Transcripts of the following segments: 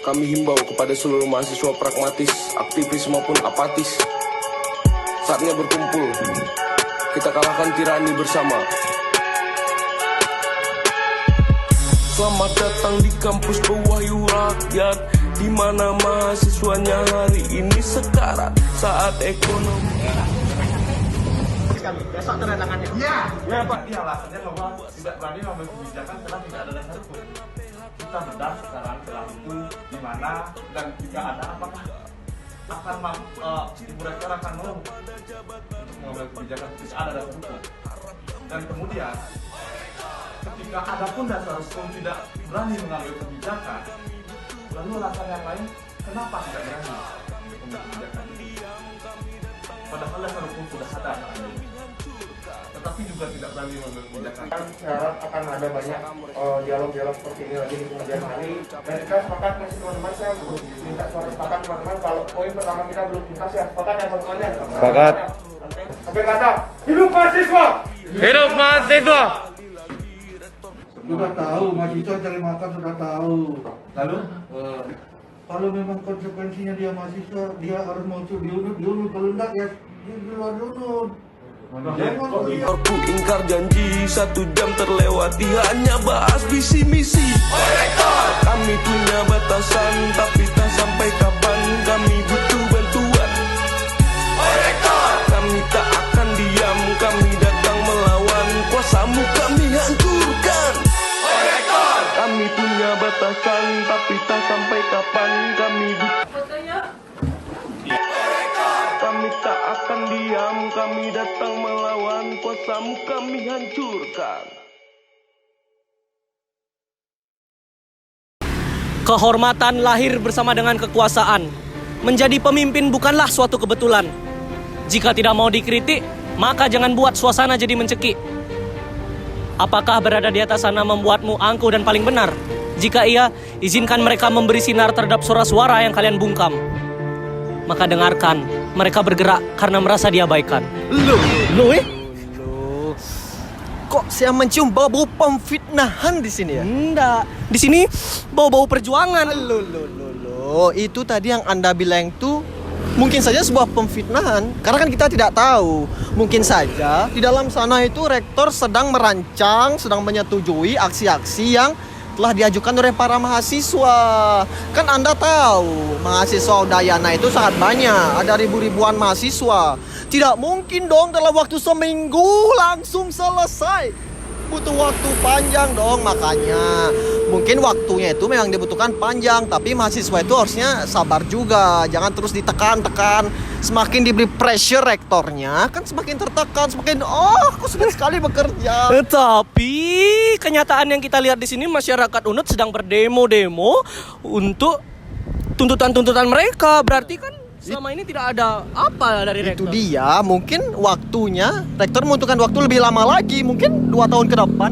Kami himbau kepada seluruh mahasiswa pragmatis, aktivis maupun apatis. Saatnya berkumpul, kita kalahkan tirani bersama. Selamat datang di kampus Pewahyu Rakyat, di mana mahasiswanya hari ini sekarat saat ekonomi. Besok tendangannya. Iya. Ya Pak, ini alasannya bahwa tidak berani mengambil kebijakan karena tidak ada dasar hukum. Kita bedah sekarang celah itu di mana dan jika ada apakah ibu rektor akan mau untuk mengambil kebijakan jika ada dasar hukum. Dan kemudian ketika ada pun dasar hukum tidak berani mengambil kebijakan, lalu alasan yang lain kenapa tidak berani mengambil kebijakan ini? Padahal dasar hukum sudah ada, tetapi juga tidak berani mengambil kebijakan. Saya harap akan ada banyak dialog-dialog seperti ini lagi di kemudian hari. Dan kita sepakat masih teman-teman, saya minta suara sepakat teman-teman. Kalau poin pertama kita belum tuntas ya, sepakat ya teman-teman. Sepakat. Sampai kata, hidup mahasiswa! Hidup mahasiswa! Sudah tahu, mahasiswa cari makan sudah tahu. Lalu Kalau memang konsekuensinya dia mahasiswa, dia harus muncul diunut. Kalau enggak ya di luar diunut. Jangan Rektorku ingkar janji, 1 jam terlewati hanya bahas visi misi. Kami punya batasan, tapi tak sampai kapan kami butuh bantuan. Kami tak akan diam, kami datang melawan, kuasamu kami hancurkan. Kami punya batasan, tapi tak sampai kapan kami Kami tak akan diam, kami datang melawan, kuasamu kami hancurkan. Kehormatan lahir bersama dengan kekuasaan. Menjadi pemimpin bukanlah suatu kebetulan. Jika tidak mau dikritik, maka jangan buat suasana jadi mencekik. Apakah berada di atas sana membuatmu angkuh dan paling benar? Jika iya, izinkan mereka memberi sinar terhadap suara-suara yang kalian bungkam. Maka dengarkan, mereka bergerak karena merasa diabaikan. Loh, kok saya mencium bau-bau pemfitnahan di sini ya? Enggak, di sini bau-bau perjuangan. Loh, itu tadi yang Anda bilang itu mungkin saja sebuah pemfitnahan. Karena kan kita tidak tahu. Mungkin saja di dalam sana itu rektor sedang merancang, sedang menyetujui aksi-aksi yang telah diajukan oleh para mahasiswa. Kan Anda tahu, mahasiswa Udayana itu sangat banyak. Ada ribu-ribuan mahasiswa. Tidak mungkin dong dalam waktu seminggu langsung selesai. Butuh waktu panjang dong, makanya mungkin waktunya itu memang dibutuhkan panjang, tapi mahasiswa itu harusnya sabar juga, jangan terus ditekan-tekan. Semakin diberi pressure rektornya, kan semakin tertekan, semakin aku sulit sekali bekerja. Tetapi kenyataan yang kita lihat di sini, masyarakat UNUD sedang berdemo-demo untuk tuntutan-tuntutan mereka. Berarti kan selama ini tidak ada apa dari rektor. Itu dia, mungkin waktunya rektor membutuhkan waktu lebih lama lagi, mungkin 2 tahun ke depan.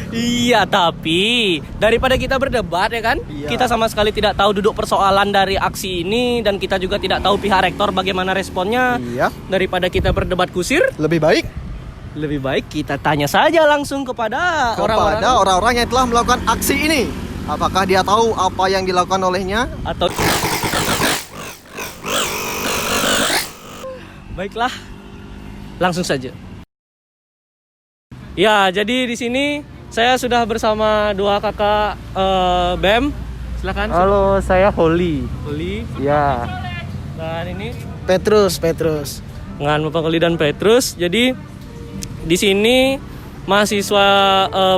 Iya, tapi daripada kita berdebat ya kan, Iya. kita sama sekali tidak tahu duduk persoalan dari aksi ini, dan kita juga tidak tahu pihak rektor bagaimana responnya. Iya. Daripada kita berdebat kusir, Lebih baik kita tanya saja langsung kepada orang-orang yang telah melakukan aksi ini. Apakah dia tahu apa yang dilakukan olehnya? atau baiklah, langsung saja. Ya, jadi di sini saya sudah bersama 2 kakak BEM. Silakan. Halo, saya Holly. Holly. Ya. Dan ini Petrus. dengan Bapak Holly dan Petrus. Jadi di sini mahasiswa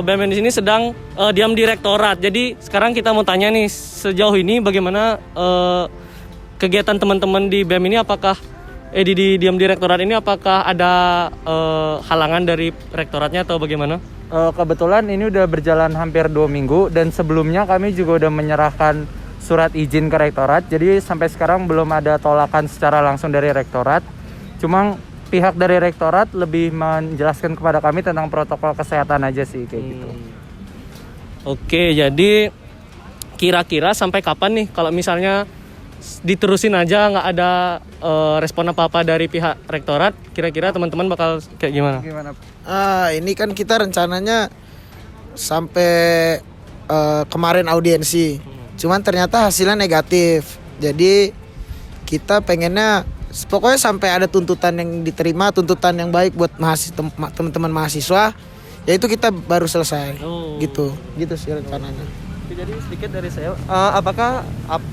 BEM di sini sedang diam di rektorat. Jadi sekarang kita mau tanya nih, sejauh ini bagaimana kegiatan teman-teman di BEM ini, apakah di diam di rektorat ini apakah ada halangan dari rektoratnya atau bagaimana? Kebetulan ini udah berjalan hampir 2 minggu dan sebelumnya kami juga udah menyerahkan surat izin ke rektorat. Jadi sampai sekarang belum ada tolakan secara langsung dari rektorat. Cuma pihak dari rektorat lebih menjelaskan kepada kami tentang protokol kesehatan aja sih kayak gitu. Oke, jadi kira-kira sampai kapan nih kalau misalnya diterusin aja nggak ada respon apa-apa dari pihak rektorat, kira-kira teman-teman bakal kayak gimana? Ini kan kita rencananya sampai kemarin audiensi. Cuman ternyata hasilnya negatif. Jadi kita pengennya pokoknya sampai ada tuntutan yang diterima, tuntutan yang baik buat teman-teman mahasiswa, yaitu kita baru selesai. Gitu sih rencananya. Jadi sedikit dari saya, apakah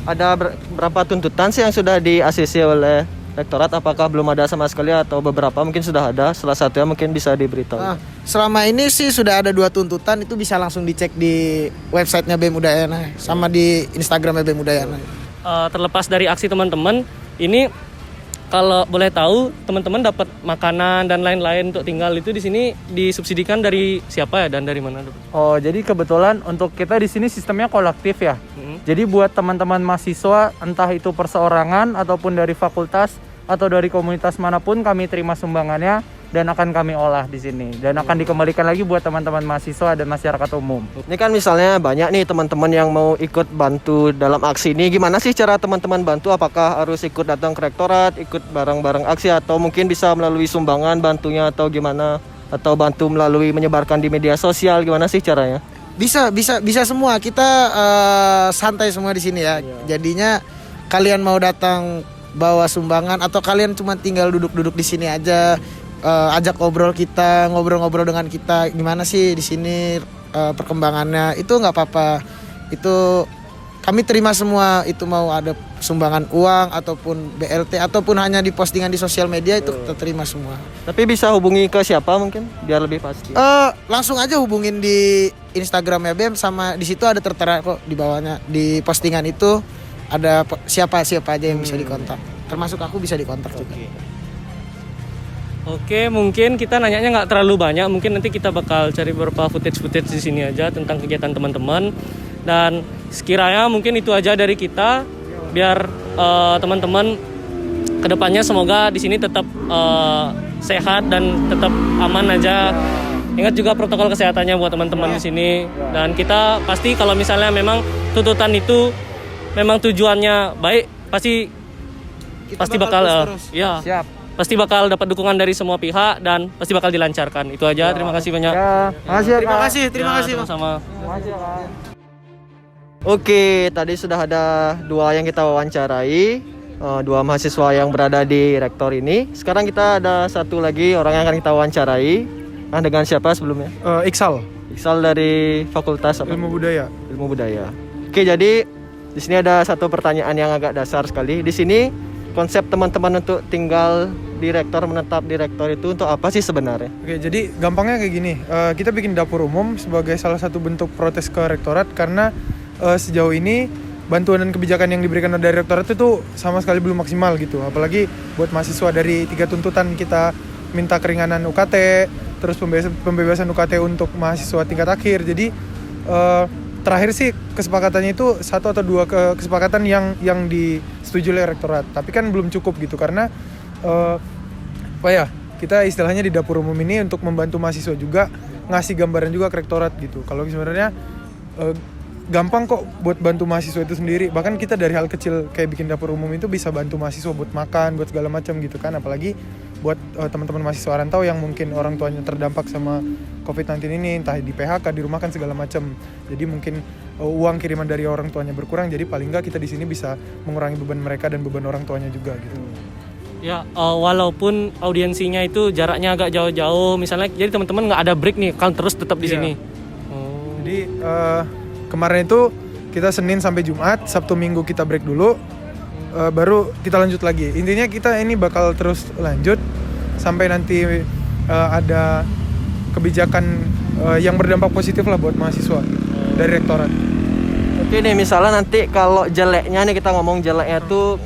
ada berapa tuntutan sih yang sudah di-ACC oleh rektorat? Apakah belum ada sama sekali atau beberapa mungkin sudah ada? Salah satunya mungkin bisa diberitahu. Selama ini sih sudah ada 2 tuntutan, itu bisa langsung dicek di websitenya BEM Udayana sama di Instagramnya BEM Udayana. Terlepas dari aksi teman-teman, ini kalau boleh tahu teman-teman dapat makanan dan lain-lain untuk tinggal itu di sini disubsidikan dari siapa ya dan dari mana? Oh, jadi kebetulan untuk kita di sini sistemnya kolektif ya. Jadi buat teman-teman mahasiswa entah itu perseorangan ataupun dari fakultas atau dari komunitas manapun kami terima sumbangannya dan akan kami olah di sini dan akan dikembalikan lagi buat teman-teman mahasiswa dan masyarakat umum. Ini kan misalnya banyak nih teman-teman yang mau ikut bantu dalam aksi ini. Gimana sih cara teman-teman bantu? Apakah harus ikut datang ke rektorat, ikut bareng-bareng aksi, atau mungkin bisa melalui sumbangan bantunya atau gimana? Atau bantu melalui menyebarkan di media sosial, gimana sih caranya? Bisa semua. Kita santai semua di sini ya. Jadinya kalian mau datang bawa sumbangan atau kalian cuma tinggal duduk-duduk di sini aja, ajak ngobrol-ngobrol dengan kita, gimana sih di sini perkembangannya, itu nggak apa-apa. Itu kami terima semua, itu mau ada sumbangan uang ataupun BLT ataupun hanya di postingan di sosial media, itu kita terima semua. Tapi bisa hubungi ke siapa mungkin biar lebih pasti? Langsung aja hubungin di Instagramnya BEM, sama di situ ada tertera kok di bawahnya, di postingan itu ada siapa aja yang bisa dikontak. Termasuk aku bisa dikontak juga. Oke, mungkin kita nanyanya nggak terlalu banyak. Mungkin nanti kita bakal cari beberapa footage di sini aja tentang kegiatan teman-teman. Dan sekiranya mungkin itu aja dari kita. Biar teman-teman kedepannya semoga di sini tetap sehat dan tetap aman aja. Ingat juga protokol kesehatannya buat teman-teman di sini. Dan kita pasti kalau misalnya memang tuntutan itu memang tujuannya baik, pasti bakal ya. Siap. Pasti bakal dapat dukungan dari semua pihak dan pasti bakal dilancarkan. Itu aja. Terima kasih banyak. Terima kasih. Sama-sama. Oke, tadi sudah ada 2 yang kita wawancarai, 2 mahasiswa yang berada di rektor ini. Sekarang kita ada 1 lagi orang yang akan kita wawancarai. Nah, dengan siapa sebelumnya? Iksal dari Fakultas apa? Ilmu Budaya. Ilmu Budaya. Oke, jadi di sini ada 1 pertanyaan yang agak dasar sekali. Di sini konsep teman-teman untuk tinggal di rektor, menetap di rektor itu untuk apa sih sebenarnya? Oke, jadi gampangnya kayak gini. Kita bikin dapur umum sebagai salah satu bentuk protes ke rektorat karena sejauh ini bantuan dan kebijakan yang diberikan dari rektorat itu sama sekali belum maksimal gitu. Apalagi buat mahasiswa, dari 3 tuntutan kita minta keringanan UKT, terus pembebasan UKT untuk mahasiswa tingkat akhir. Jadi terakhir sih kesepakatannya itu 1 atau 2 kesepakatan yang disetujui oleh rektorat. Tapi kan belum cukup gitu karena kita istilahnya di dapur umum ini untuk membantu mahasiswa juga, ngasih gambaran juga ke rektorat gitu. Kalau sebenarnya gampang kok buat bantu mahasiswa itu sendiri. Bahkan kita dari hal kecil kayak bikin dapur umum itu bisa bantu mahasiswa buat makan, buat segala macam gitu kan. Apalagi buat teman-teman mahasiswa rantau yang mungkin orang tuanya terdampak sama COVID-19 ini, entah di PHK, dirumahkan segala macam. Jadi mungkin uang kiriman dari orang tuanya berkurang, jadi paling nggak kita di sini bisa mengurangi beban mereka dan beban orang tuanya juga gitu. Ya, walaupun audiensinya itu jaraknya agak jauh-jauh, misalnya jadi teman-teman nggak ada break nih, kan terus tetap di sini. Jadi kemarin itu kita Senin sampai Jumat, Sabtu Minggu kita break dulu, baru kita lanjut lagi. Intinya kita ini bakal terus lanjut sampai nanti ada kebijakan yang berdampak positif lah buat mahasiswa dari rektorat. Oke nih, misalnya nanti kalau jeleknya nih, kita ngomong jeleknya tuh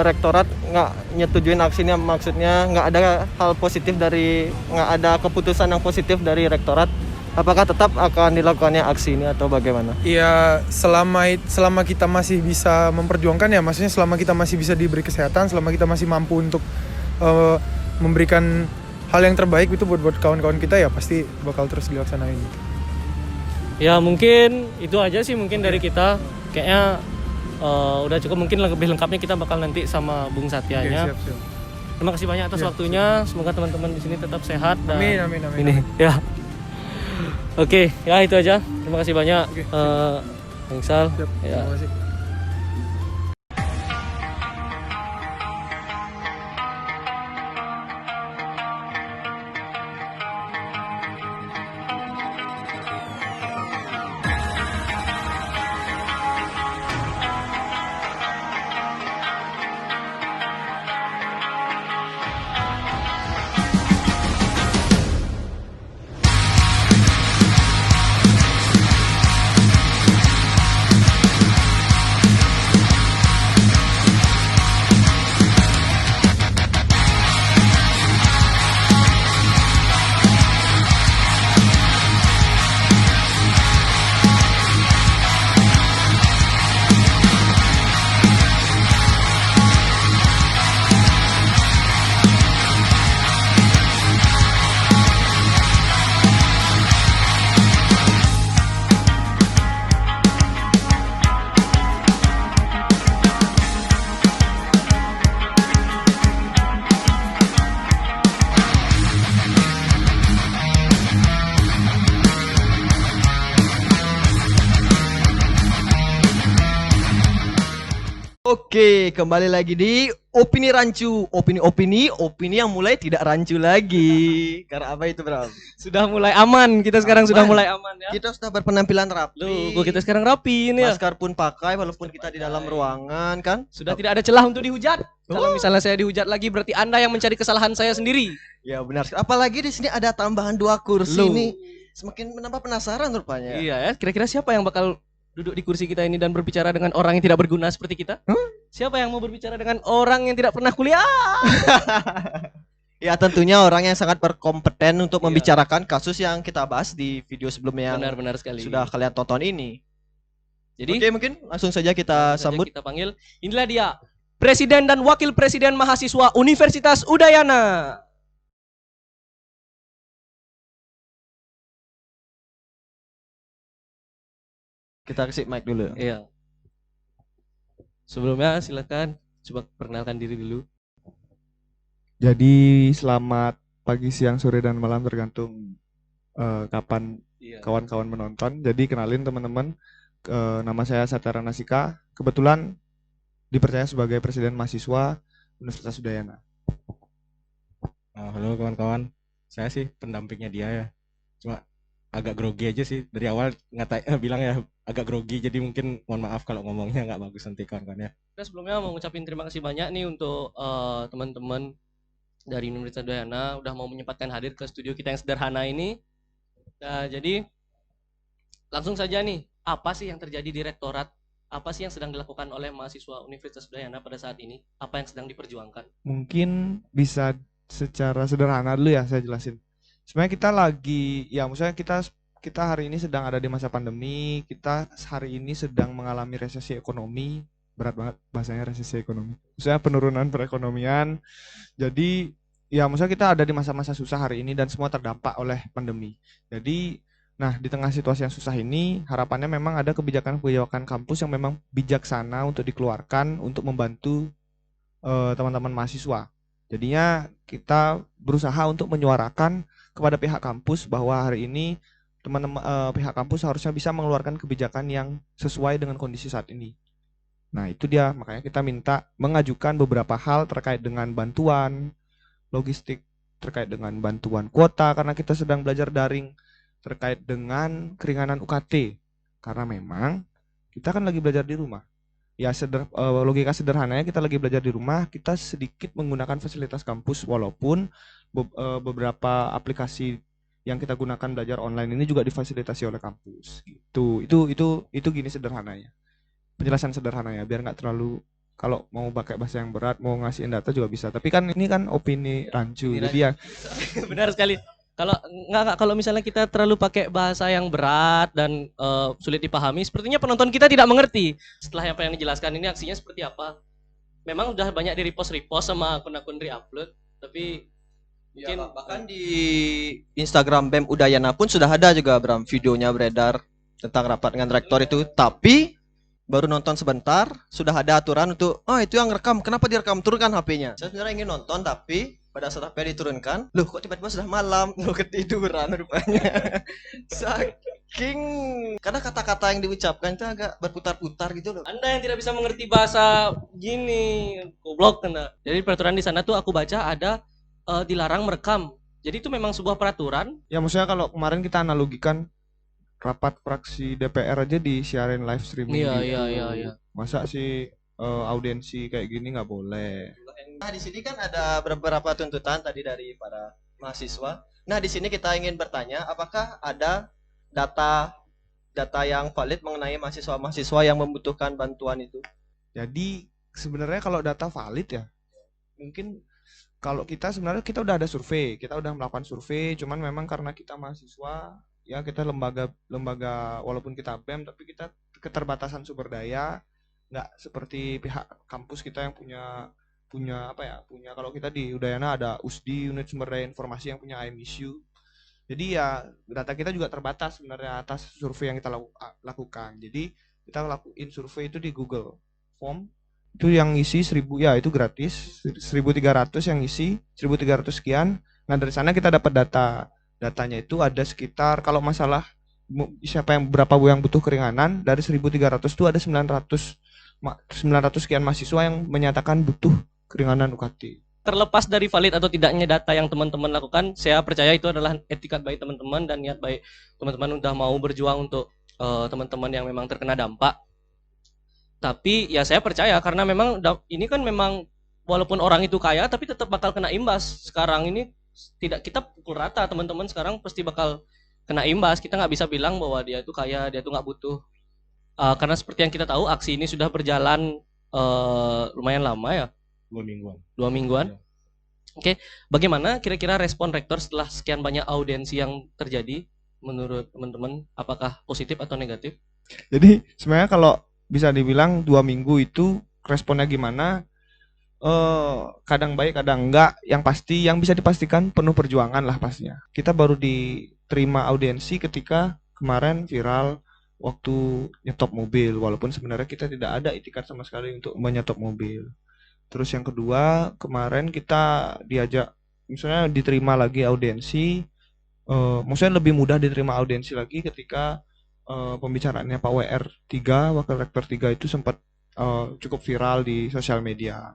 rektorat nggak nyetujuin aksinya, maksudnya nggak ada hal positif nggak ada keputusan yang positif dari rektorat, apakah tetap akan dilakukannya aksi ini atau bagaimana? Iya, selama kita masih bisa memperjuangkan ya, maksudnya selama kita masih bisa diberi kesehatan, selama kita masih mampu untuk memberikan hal yang terbaik itu buat kawan-kawan kita, ya pasti bakal terus dilaksanain. Ya mungkin itu aja sih mungkin dari kita. Kayaknya udah cukup, mungkin lebih lengkapnya kita bakal nanti sama Bung Satyanya. Oke, siap. Terima kasih banyak atas waktunya. Semoga teman-teman di sini tetap sehat dan Amin. ini ya. Oke, ya itu aja. Terima kasih banyak, Oke, Bang Iksal. Siap, Ya. terima kasih. Oke, kembali lagi di Opini Rancu. Opini yang mulai tidak rancu lagi. Karena apa itu, Bro? Sudah mulai aman, kita sekarang sudah mulai aman ya. Kita sudah berpenampilan rapi. Loh, kita sekarang rapi ini ya. Masker pun pakai walaupun kita di dalam ruangan kan. Sudah tidak ada celah untuk dihujat. Kalau misalnya saya dihujat lagi berarti Anda yang mencari kesalahan saya sendiri. Ya benar. Apalagi di sini ada tambahan 2 kursi Loh. nih. Semakin menambah penasaran rupanya. Iya ya, kira-kira siapa yang bakal duduk di kursi kita ini dan berbicara dengan orang yang tidak berguna seperti kita? Siapa yang mau berbicara dengan orang yang tidak pernah kuliah? Ya tentunya orang yang sangat berkompeten untuk Iya. membicarakan kasus yang kita bahas di video sebelumnya yang Benar-benar sekali. sudah kalian tonton ini. Jadi Oke, mungkin langsung saja kita saja sambut. kita panggil. Inilah dia, Presiden dan Wakil Presiden Mahasiswa Universitas Udayana. Kita kasih mic dulu. Iya. Sebelumnya silakan coba perkenalkan diri dulu. Jadi selamat pagi, siang, sore, dan malam tergantung kapan Iya. kawan-kawan menonton. Jadi kenalin teman-teman, nama saya Satara Nasika. Kebetulan dipercaya sebagai Presiden Mahasiswa Universitas Udayana. Halo kawan-kawan, saya sih pendampingnya dia ya. Cuma agak grogi aja sih dari awal bilang ya agak grogi, jadi mungkin mohon maaf kalau ngomongnya nggak bagus nanti kawan-kawan ya. Kita sebelumnya mau ngucapin terima kasih banyak nih untuk teman-teman dari Universitas Udayana udah mau menyempatkan hadir ke studio kita yang sederhana ini. Nah, jadi langsung saja nih, apa sih yang terjadi di rektorat? Apa sih yang sedang dilakukan oleh mahasiswa Universitas Udayana pada saat ini? Apa yang sedang diperjuangkan? Mungkin bisa secara sederhana dulu ya saya jelasin. Sebenarnya kita lagi, ya maksudnya kita hari ini sedang ada di masa pandemi. Kita hari ini sedang mengalami resesi ekonomi. Berat banget bahasanya, resesi ekonomi. Maksudnya penurunan perekonomian. Jadi ya maksudnya kita ada di masa-masa susah hari ini dan semua terdampak oleh pandemi. Jadi nah di tengah situasi yang susah ini harapannya memang ada kebijakan-kebijakan kampus yang memang bijaksana untuk dikeluarkan untuk membantu teman-teman mahasiswa. Jadinya kita berusaha untuk menyuarakan kepada pihak kampus bahwa hari ini teman-teman pihak kampus harusnya bisa mengeluarkan kebijakan yang sesuai dengan kondisi saat ini. Nah, itu dia, makanya kita minta mengajukan beberapa hal terkait dengan bantuan logistik, terkait dengan bantuan kuota karena kita sedang belajar daring, terkait dengan keringanan UKT karena memang kita kan lagi belajar di rumah. Ya logika sederhananya kita lagi belajar di rumah, kita sedikit menggunakan fasilitas kampus walaupun beberapa aplikasi yang kita gunakan belajar online ini juga difasilitasi oleh kampus. Gitu. Itu gini sederhananya. Penjelasan sederhananya biar nggak terlalu, kalau mau pakai bahasa yang berat, mau ngasihin data juga bisa. Tapi kan ini kan opini rancu. Jadi ya Benar sekali. Kalau misalnya kita terlalu pakai bahasa yang berat dan sulit dipahami, sepertinya penonton kita tidak mengerti. Setelah apa yang dijelaskan ini aksinya seperti apa. Memang udah banyak di repost sama akun-akun re-upload, tapi mungkin Bahkan di Instagram BEM Udayana pun sudah ada juga Bram videonya beredar tentang rapat dengan rektor itu, tapi baru nonton sebentar sudah ada aturan untuk itu yang rekam, kenapa direkam, turunkan HP-nya. Saya sebenarnya ingin nonton tapi pada saat HP diturunkan, loh kok tiba-tiba sudah malam, loh ketiduran rupanya. King. Karena kata-kata yang diucapkan itu agak berputar-putar gitu loh. Anda yang tidak bisa mengerti bahasa gini, goblok Anda. Jadi peraturan di sana tuh aku baca ada dilarang merekam. Jadi itu memang sebuah peraturan. Ya maksudnya kalau kemarin kita analogikan rapat fraksi DPR aja disiarin live streaming Iya, gitu. iya. Masa sih audiensi kayak gini nggak boleh? Nah, di sini kan ada beberapa tuntutan tadi dari para mahasiswa. Nah, di sini kita ingin bertanya, apakah ada data yang valid mengenai mahasiswa-mahasiswa yang membutuhkan bantuan itu? Jadi sebenarnya kalau data valid ya, mungkin kalau kita sebenarnya kita udah ada survei, kita udah melakukan survei, cuman memang karena kita mahasiswa, ya kita lembaga walaupun kita BEM tapi kita keterbatasan sumber daya, nggak seperti pihak kampus kita yang punya kalau kita di Udayana ada USDI, unit sumber daya informasi yang punya IMISU. Jadi ya data kita juga terbatas sebenarnya atas survei yang kita lakukan. Jadi kita lakuin survei itu di Google Form. Itu yang isi 1000 ya itu gratis. 1300 yang isi 1300 sekian. Nah dari sana kita dapat data. Datanya itu ada sekitar kalau masalah siapa yang berapa yang butuh keringanan dari 1300 itu ada 900 sekian mahasiswa yang menyatakan butuh keringanan UKT. Terlepas dari valid atau tidaknya data yang teman-teman lakukan, saya percaya itu adalah etikat baik teman-teman dan niat baik teman-teman udah mau berjuang untuk teman-teman yang memang terkena dampak. Tapi ya saya percaya karena memang ini kan memang walaupun orang itu kaya tapi tetap bakal kena imbas. Sekarang ini tidak kita pukul rata, teman-teman sekarang pasti bakal kena imbas. Kita nggak bisa bilang bahwa dia itu kaya, dia itu nggak butuh. Karena seperti yang kita tahu aksi ini sudah berjalan lumayan lama ya. 2 mingguan. Oke, bagaimana kira-kira respon rektor setelah sekian banyak audiensi yang terjadi menurut teman-teman? Apakah positif atau negatif? Jadi sebenarnya kalau bisa dibilang 2 minggu itu responnya gimana? Kadang baik, kadang enggak. Yang pasti, yang bisa dipastikan penuh perjuangan lah pastinya. Kita baru diterima audiensi ketika kemarin viral waktu nyetop mobil, walaupun sebenarnya kita tidak ada itikat sama sekali untuk menyetop mobil. Terus yang kedua, kemarin kita diajak, misalnya diterima lagi audiensi, maksudnya lebih mudah diterima audiensi lagi ketika pembicaraannya Pak WR 3, Wakil Rektor 3 itu sempat cukup viral di sosial media.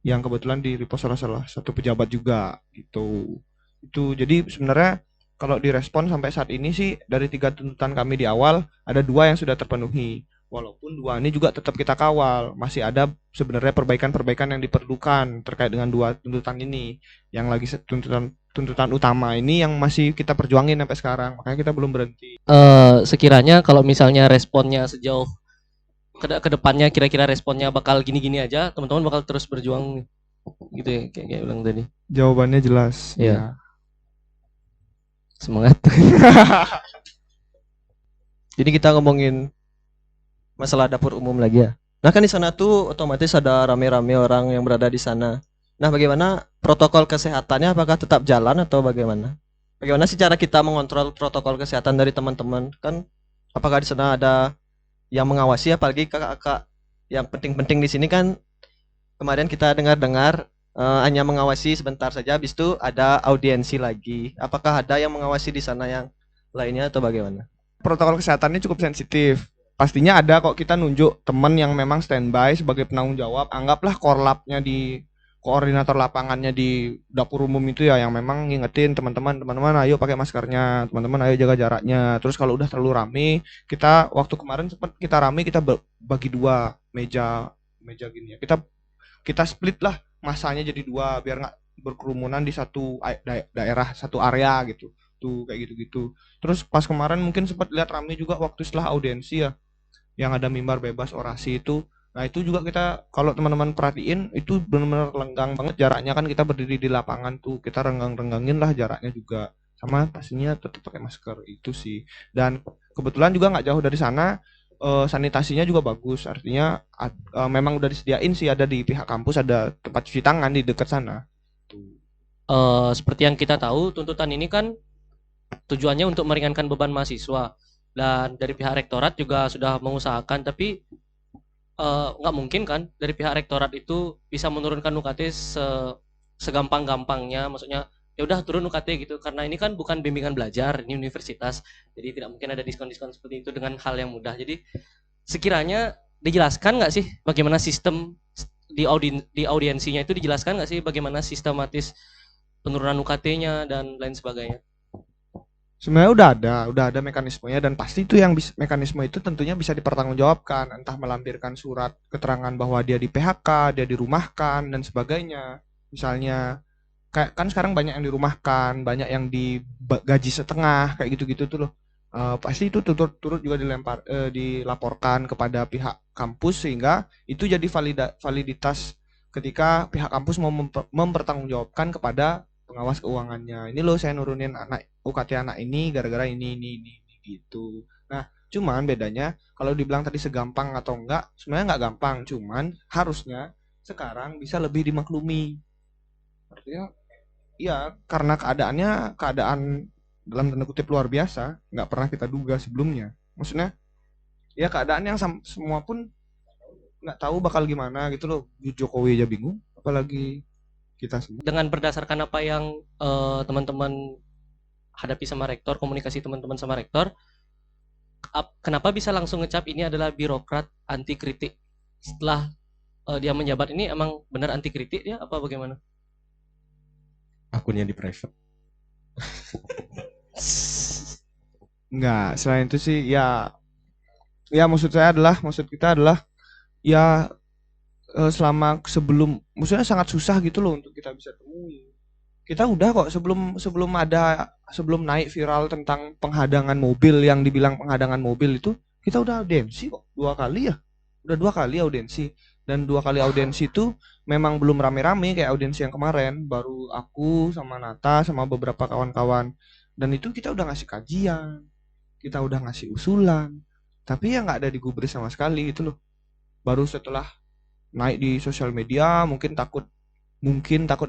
Yang kebetulan di-repost oleh salah satu pejabat juga gitu. Itu jadi sebenarnya kalau direspon sampai saat ini sih dari 3 tuntutan kami di awal ada 2 yang sudah terpenuhi. Walaupun 2 ini juga tetap kita kawal, masih ada sebenarnya perbaikan-perbaikan yang diperlukan terkait dengan 2 tuntutan ini. Yang lagi tuntutan utama ini yang masih kita perjuangin sampai sekarang, makanya kita belum berhenti. Sekiranya kalau misalnya responnya sejauh ke depannya kira-kira responnya bakal gini-gini aja, teman-teman bakal terus berjuang gitu ya, kayak bilang tadi. Jawabannya jelas. Iya. Ya. Semangat. Jadi kita ngomongin masalah dapur umum lagi ya. Nah kan di sana tuh otomatis ada rame-rame orang yang berada di sana. Nah bagaimana protokol kesehatannya, apakah tetap jalan atau bagaimana? Bagaimana sih cara kita mengontrol protokol kesehatan dari teman-teman? Kan apakah di sana ada yang mengawasi, apalagi kakak-kakak yang penting-penting di sini kan kemarin kita dengar-dengar hanya mengawasi sebentar saja, habis itu ada audiensi lagi. Apakah ada yang mengawasi di sana yang lainnya atau bagaimana? Protokol kesehatannya cukup sensitif. Pastinya ada kok, kita nunjuk teman yang memang standby sebagai penanggung jawab. Anggaplah korlapnya di koordinator lapangannya di dapur umum itu ya, yang memang ngingetin teman-teman ayo pakai maskernya, teman-teman ayo jaga jaraknya. Terus kalau udah terlalu rame, kita waktu kemarin sempat kita rame, kita bagi 2 meja gini ya. Kita split lah masanya jadi 2 biar nggak berkerumunan di satu daerah, satu area gitu. Tuh kayak gitu-gitu. Terus pas kemarin mungkin sempat lihat rame juga waktu setelah audiensi ya, yang ada mimbar bebas orasi itu. Nah itu juga kita kalau teman-teman perhatiin itu benar-benar lenggang banget jaraknya, kan kita berdiri di lapangan tuh, kita renggang-renggangin lah jaraknya juga, sama pastinya tetap pakai masker itu sih. Dan kebetulan juga nggak jauh dari sana sanitasinya juga bagus, artinya memang udah disediain sih, ada di pihak kampus ada tempat cuci tangan di dekat sana. Seperti yang kita tahu tuntutan ini kan tujuannya untuk meringankan beban mahasiswa, dan dari pihak rektorat juga sudah mengusahakan, tapi nggak mungkin kan dari pihak rektorat itu bisa menurunkan UKT segampang-gampangnya, maksudnya ya udah turun UKT gitu, karena ini kan bukan bimbingan belajar, ini universitas, jadi tidak mungkin ada diskon-diskon seperti itu dengan hal yang mudah. Jadi sekiranya dijelaskan nggak sih bagaimana sistem di audiensinya itu, dijelaskan nggak sih bagaimana sistematis penurunan UKT-nya dan lain sebagainya? Sebenarnya udah ada mekanismenya, dan pasti itu mekanisme itu tentunya bisa dipertanggungjawabkan, entah melampirkan surat keterangan bahwa dia di PHK, dia dirumahkan dan sebagainya. Misalnya kayak kan sekarang banyak yang dirumahkan, banyak yang digaji setengah kayak gitu-gitu tuh loh. Pasti itu turut juga dilaporkan kepada pihak kampus, sehingga itu jadi validitas ketika pihak kampus mau mempertanggungjawabkan kepada pengawas keuangannya. Ini loh saya nurunin UKT anak ini gara-gara ini gitu. Nah, cuman bedanya kalau dibilang tadi segampang atau enggak, sebenarnya enggak gampang, cuman harusnya sekarang bisa lebih dimaklumi. Artinya iya, karena keadaan dalam tanda kutip luar biasa, nggak pernah kita duga sebelumnya. Maksudnya, ya keadaan yang semua pun nggak tahu bakal gimana gitu loh. Jokowi aja bingung, apalagi kita semua. Dengan berdasarkan apa yang teman-teman hadapi sama rektor, komunikasi teman-teman sama rektor, kenapa bisa langsung ngecap ini adalah birokrat anti kritik? Setelah dia menjabat ini emang benar anti kritik dia apa bagaimana? Akunnya di private. Enggak, selain itu sih ya maksud kita adalah ya selama maksudnya sangat susah gitu loh untuk kita bisa temui. Kita udah kok sebelum naik viral tentang penghadangan mobil, yang dibilang penghadangan mobil itu, kita udah audiensi kok 2 kali ya. Udah 2 kali audiensi, dan 2 kali audiensi itu memang belum rame-rame kayak audiensi yang kemarin, baru aku sama Nata sama beberapa kawan-kawan, dan itu kita udah ngasih kajian, kita udah ngasih usulan, tapi ya nggak ada digubris sama sekali gitu loh. Baru setelah naik di sosial media, mungkin takut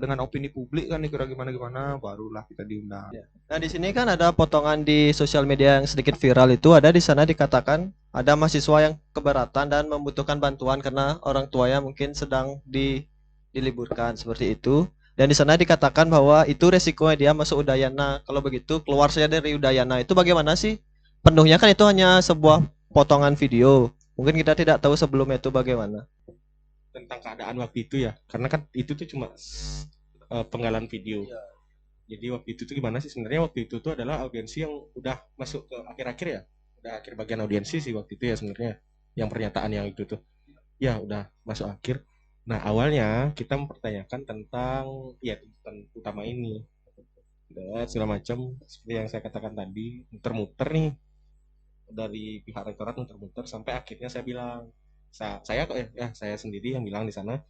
dengan opini publik kan dikira gimana, barulah kita diundang. Nah, di sini kan ada potongan di sosial media yang sedikit viral itu, ada di sana dikatakan ada mahasiswa yang keberatan dan membutuhkan bantuan karena orang tuanya mungkin sedang diliburkan seperti itu. Dan di sana dikatakan bahwa itu resikonya dia masuk Udayana. Kalau begitu keluar saja dari Udayana. Itu bagaimana sih? Penuhnya kan itu hanya sebuah potongan video. Mungkin kita tidak tahu sebelumnya itu bagaimana. Tentang keadaan waktu itu ya, karena kan itu tuh cuma penggalan video. Jadi waktu itu tuh gimana sih sebenarnya? Waktu itu tuh adalah audiensi yang udah masuk ke akhir-akhir ya, udah akhir bagian audiensi sih waktu itu ya sebenarnya, yang pernyataan yang itu tuh ya udah masuk akhir. Nah awalnya kita mempertanyakan tentang ya tuntutan utama ini dan segala macam, seperti yang saya katakan tadi, muter-muter nih dari pihak rektorat, muter-muter sampai akhirnya saya bilang, saya sendiri yang bilang di sana,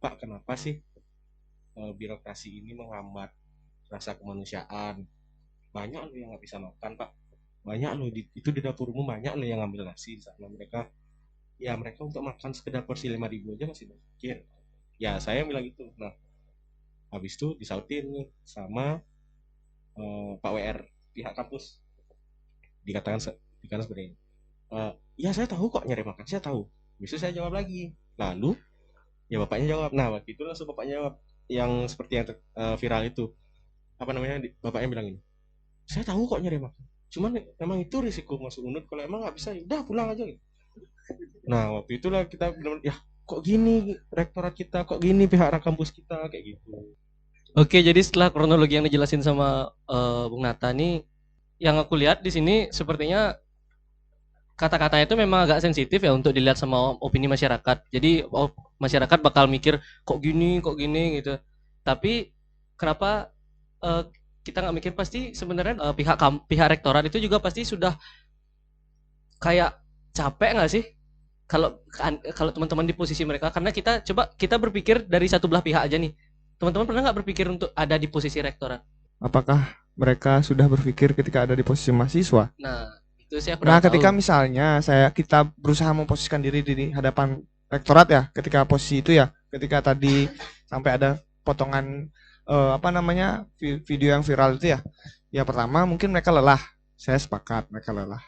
Pak, kenapa sih birokrasi ini menghambat rasa kemanusiaan? Banyak loh yang nggak bisa makan, Pak. Banyak loh itu di dapur umum, banyak loh yang ngambil nasi di sana. Mereka untuk makan sekedar porsi 5.000 aja masih mikir. Ya saya bilang gitu. Nah, habis itu disautin nih sama Pak WR pihak kampus. Dikatakan seperti ini. Ya saya tahu kok nyari makan, saya tahu. Besok saya jawab lagi. Lalu ya bapaknya jawab. Nah waktu itu langsung bapaknya jawab yang seperti yang viral itu. Apa namanya? Bapaknya bilang ini. Saya tahu kok nyari makan. Cuman emang itu risiko masuk UNUD. Kalau emang nggak bisa, ya udah pulang aja. Gitu. Nah waktu itulah kita benar, ya kok gini rektorat kita, kok gini pihak kampus kita kayak gitu. Oke, jadi setelah kronologi yang dijelasin sama Bung Nata nih, yang aku lihat di sini sepertinya kata-katanya itu memang agak sensitif ya untuk dilihat sama opini masyarakat. Jadi masyarakat bakal mikir kok gini gitu. Tapi kenapa kita nggak mikir, pasti sebenarnya pihak rektorat itu juga pasti sudah kayak capek nggak sih kalau teman-teman di posisi mereka, karena kita berpikir dari satu belah pihak aja nih. Teman-teman pernah nggak berpikir untuk ada di posisi rektorat? Apakah mereka sudah berpikir ketika ada di posisi mahasiswa? Nah, itu saya Nah, ketika misalnya kita berusaha memposisikan diri di hadapan rektorat ya, ketika posisi itu ya, ketika tadi sampai ada potongan video yang viral itu ya. Ya pertama mungkin mereka lelah. Saya sepakat mereka lelah.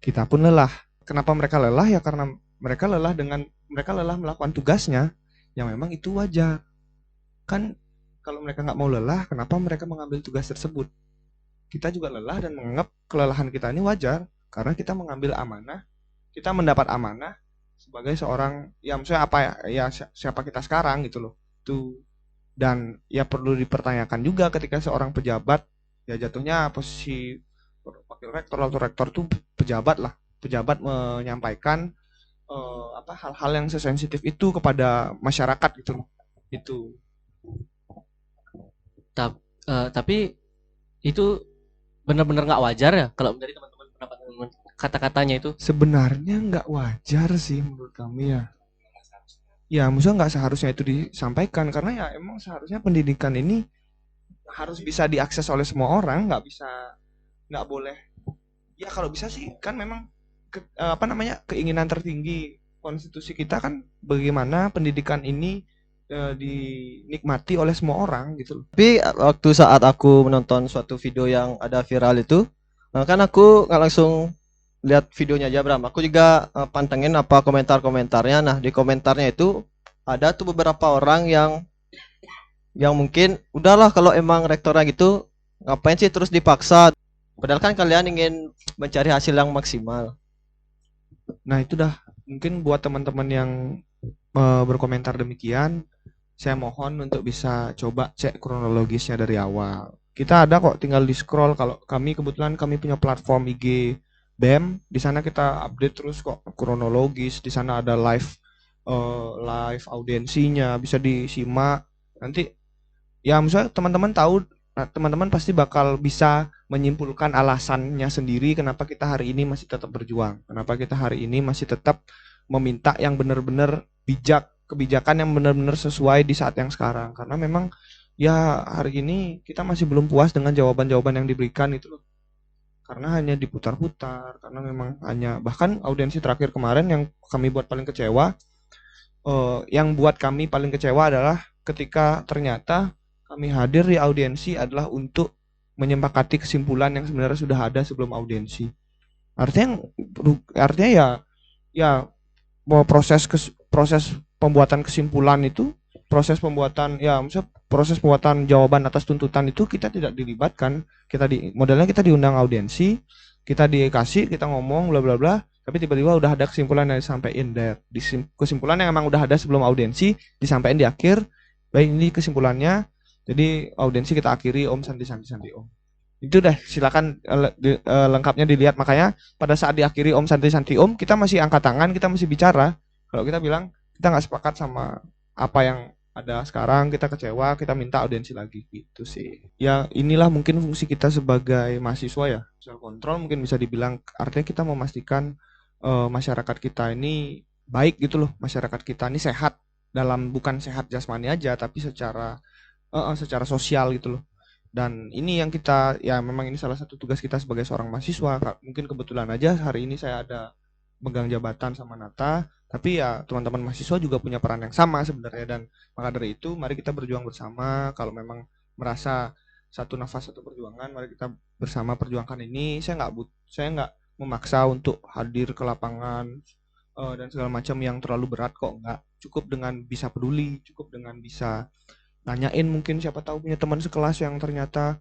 Kita pun lelah. Kenapa mereka lelah? Ya karena mereka lelah melakukan tugasnya, yang memang itu wajar. Kan kalau mereka nggak mau lelah, kenapa mereka mengambil tugas tersebut? Kita juga lelah dan menganggap kelelahan kita ini wajar karena kita mengambil amanah, kita mendapat amanah sebagai seorang, ya maksudnya apa ya, siapa kita sekarang gitu loh. Itu, dan ya perlu dipertanyakan juga ketika seorang pejabat, ya jatuhnya posisi wakil rektor atau rektor itu pejabat lah, pejabat menyampaikan hal-hal yang sesensitif itu kepada masyarakat gitu loh. Itu. Tapi itu benar-benar nggak wajar ya kalau dari teman-teman pendapat teman-teman kata-katanya itu? Sebenarnya nggak wajar sih menurut kami ya. Ya, maksudnya nggak seharusnya itu disampaikan karena ya emang seharusnya pendidikan ini harus bisa diakses oleh semua orang, nggak boleh. Ya kalau bisa sih kan memang keinginan tertinggi konstitusi kita kan bagaimana pendidikan ini dinikmati oleh semua orang gitu loh. Tapi waktu saat aku menonton suatu video yang ada viral itu, kan aku nggak langsung lihat videonya aja, Bram. Aku juga pantengin apa komentar-komentarnya. Nah, di komentarnya itu ada tuh beberapa orang yang mungkin udahlah kalau emang rektornya gitu, ngapain sih terus dipaksa? Padahal kan kalian ingin mencari hasil yang maksimal. Nah, itu dah mungkin buat teman-teman yang berkomentar demikian, saya mohon untuk bisa coba cek kronologisnya dari awal. Kita ada kok, tinggal di scroll. Kalau kebetulan kami punya platform IG BEM, di sana kita update terus kok kronologis. Di sana ada live audiensinya, bisa disimak. Nanti ya misalnya teman-teman tahu, teman-teman pasti bakal bisa menyimpulkan alasannya sendiri kenapa kita hari ini masih tetap berjuang, kenapa kita hari ini masih tetap meminta yang benar-benar kebijakan yang benar-benar sesuai di saat yang sekarang. Karena memang ya hari ini kita masih belum puas dengan jawaban-jawaban yang diberikan itu loh. Karena hanya diputar-putar, karena memang hanya, bahkan audiensi terakhir kemarin yang kami buat paling kecewa, adalah ketika ternyata kami hadir di audiensi adalah untuk menyepakati kesimpulan yang sebenarnya sudah ada sebelum audiensi. Artinya ya bahwa proses pembuatan kesimpulan itu, proses pembuatan jawaban atas tuntutan itu kita tidak dilibatkan. Modelnya kita diundang audiensi, kita ngomong bla bla bla, tapi tiba-tiba udah ada kesimpulan yang disampaikan kesimpulan yang emang udah ada sebelum audiensi disampaikan di akhir. Baik, ini kesimpulannya. Jadi audiensi kita akhiri, Om santi Om. Itu dah, silakan lengkapnya dilihat. Makanya pada saat diakhiri Om santi Om, kita masih angkat tangan, kita masih bicara. Kalau kita bilang kita nggak sepakat sama apa yang ada sekarang, kita kecewa, kita minta audiensi lagi gitu sih. Ya inilah mungkin fungsi kita sebagai mahasiswa ya, social control mungkin bisa dibilang. Artinya kita memastikan masyarakat kita ini baik gitu loh, masyarakat kita ini sehat, bukan sehat jasmani aja, tapi secara sosial gitu loh. Dan ini yang kita, ya memang ini salah satu tugas kita sebagai seorang mahasiswa. Mungkin kebetulan aja hari ini saya ada megang jabatan sama Nata, tapi ya teman-teman mahasiswa juga punya peran yang sama sebenarnya. Dan maka dari itu mari kita berjuang bersama. Kalau memang merasa satu nafas satu perjuangan, mari kita bersama perjuangkan ini. Saya nggak memaksa untuk hadir ke lapangan dan segala macam yang terlalu berat kok. Nggak, cukup dengan bisa peduli, cukup dengan bisa nanyain, mungkin siapa tahu punya teman sekelas yang ternyata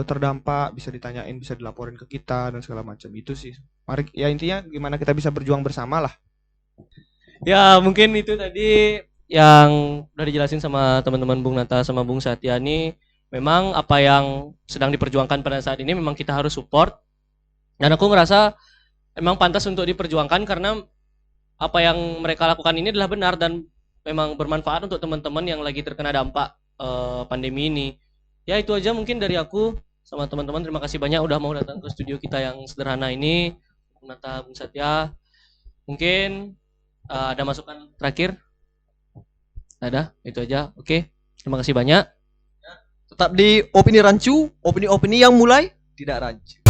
terdampak, bisa ditanyain, bisa dilaporin ke kita dan segala macam. Itu sih. Mari ya, intinya gimana kita bisa berjuang bersama lah. Ya mungkin itu tadi yang udah dijelasin sama teman-teman Bung Nata sama Bung Satyani. Memang apa yang sedang diperjuangkan pada saat ini memang kita harus support. Dan aku ngerasa memang pantas untuk diperjuangkan karena apa yang mereka lakukan ini adalah benar dan memang bermanfaat untuk teman-teman yang lagi terkena dampak pandemi ini. Ya itu aja mungkin dari aku sama teman-teman. Terima kasih banyak udah mau datang ke studio kita yang sederhana ini. Bung Nata, Bung Satya. Mungkin ada masukan terakhir? Ada? Itu aja. Oke. Terima kasih banyak. Tetap di Opini Rancu, opini-opini yang mulai tidak rancu.